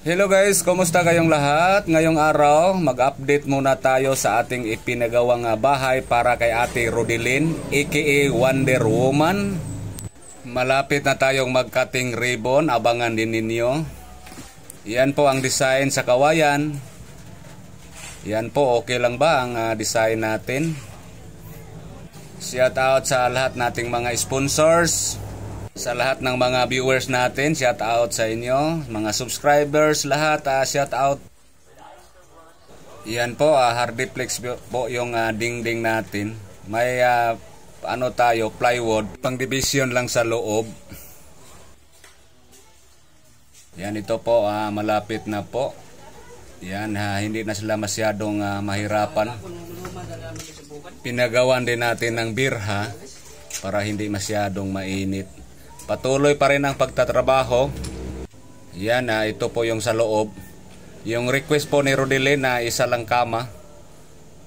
Hello guys, kumusta kayong lahat? Ngayong araw, mag-update muna tayo sa ating ipinagawang bahay para kay Ate Rodelyn, aka Wonder Woman. Malapit na tayong mag-cutting ribbon, abangan din ninyo. Yan po ang design sa kawayan. Yan po, okay lang ba ang design natin? Shout out sa lahat nating mga sponsors. Sa lahat ng mga viewers natin, shout out sa inyo. Mga subscribers, lahat, shout out. Yan po, hardiplex po yung dingding natin. May tayo, plywood, pang division lang sa loob. Yan, ito po, malapit na po. Yan, hindi na sila masyadong mahirapan. Pinagawan din natin ng birha para hindi masyadong mainit. Patuloy pa rin ang pagtatrabaho. Yan, ito po yung sa loob. Yung request po ni Rodelyn na isa lang kama.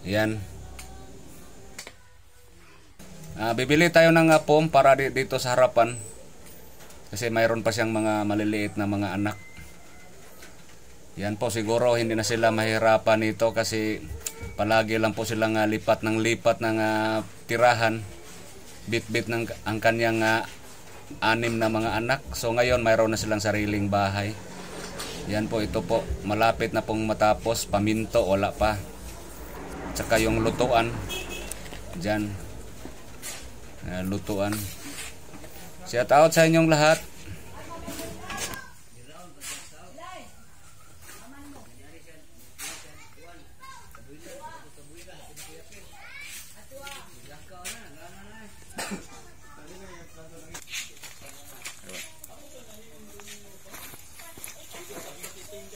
Yan. Bibili tayo ng foam para dito sa harapan. Kasi mayroon pa siyang mga maliliit na mga anak. Yan po, siguro hindi na sila mahirapan nito kasi palagi lang po silang lipat ng tirahan. Bit-bit ng ang kanyang 6 na mga anak. So ngayon mayroon na silang sariling bahay. Yan po, ito po, malapit na pong matapos. Paminto, wala pa. Tsaka yung lutuan dyan, lutuan. Shout out sa inyong lahat.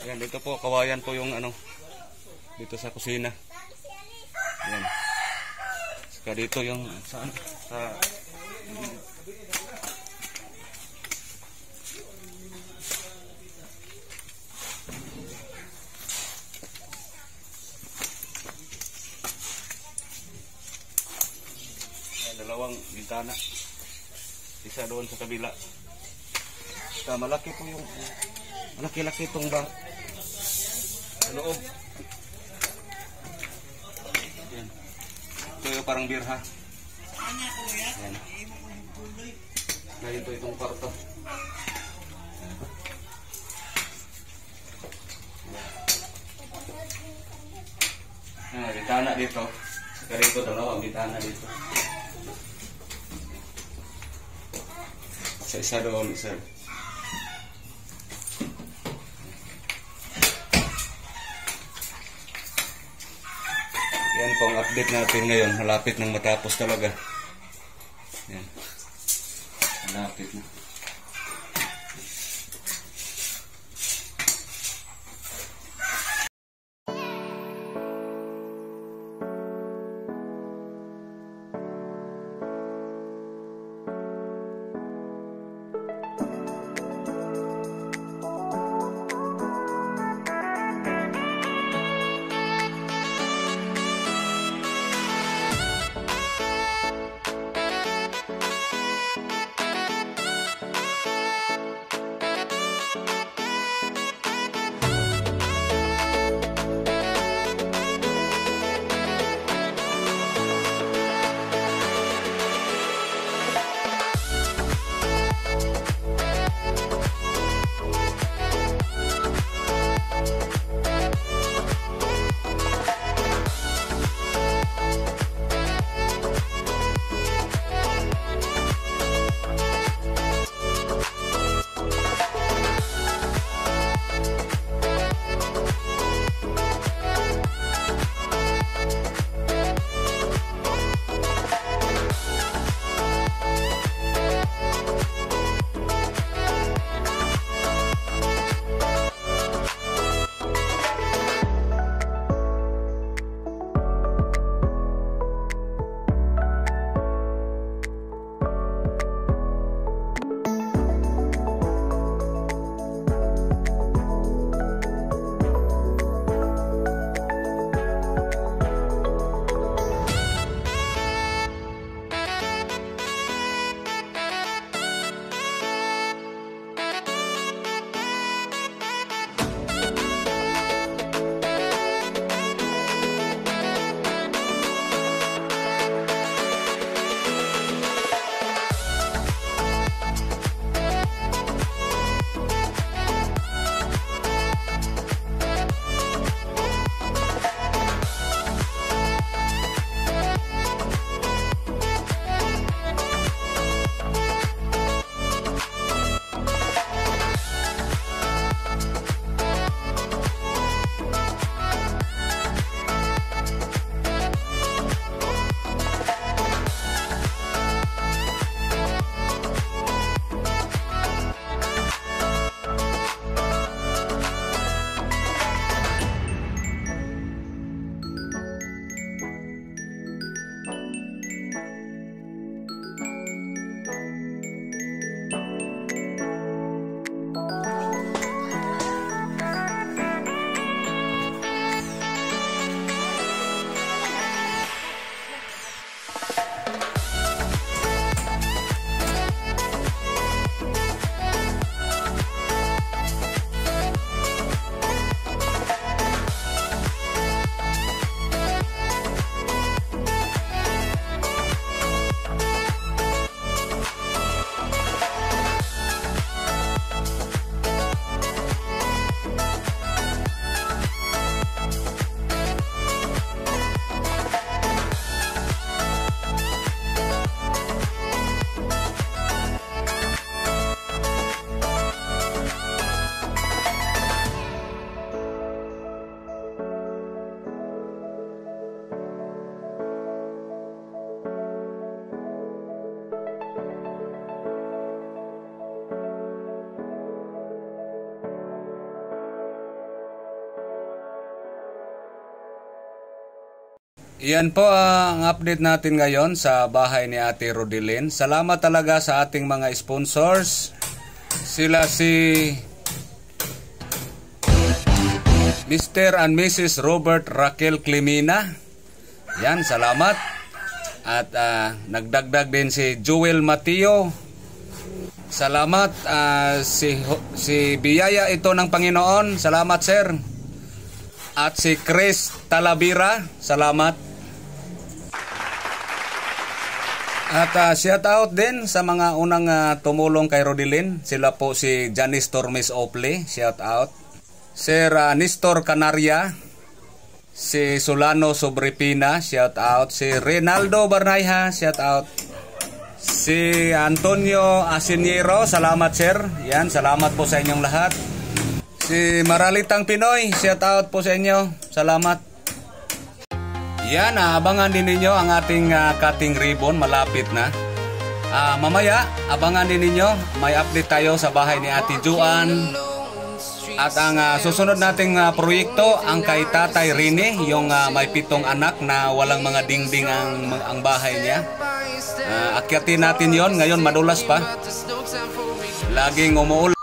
Yan, dito po, kawayan po yung dito sa kusina. Yan. Saka dito yung sa dalawang bintana. Isa doon sa kabila. Malaki po yung malaki-laki itong sa loob. Yan. Ito yung parang birha. Yan. Ngayon ito itong kwarto. Bintana dito. Saka dito dalawang bintana dito. Isa doon, isa. Yan po ang update natin ngayon. Malapit nang matapos talaga. Yan. Malapit na. Yan po ang update natin ngayon sa bahay ni Ate Rodelyn. Salamat talaga sa ating mga sponsors. Sila si Mr. and Mrs. Robert Raquel Clemina. Yan, salamat. At nagdagdag din si Joel Mateo. Salamat. Si Biyaya ito ng Panginoon. Salamat, sir. At si Chris Talavera. Salamat. At shout out din sa mga unang tumulong kay Rodelyn. Sila po si Janice Tormes Ople, shout out. Sir Nestor Canaria, si Solano Sobrepina, shout out. Si Reynaldo Barnayha, shout out. Si Antonio Asiniero, salamat sir. Yan, salamat po sa inyong lahat. Si Maralitang Pinoy, shout out po sa inyo. Salamat. Yan, abangan din ninyo ang ating cutting ribbon, malapit na. Mamaya, abangan din ninyo, may update tayo sa bahay ni Ate Juan. At ang susunod nating proyekto, ang kay Tatay Rene, yung may 7 anak na walang mga dingding ang bahay niya. Akyatin natin yon, ngayon madulas pa. Laging umuulan.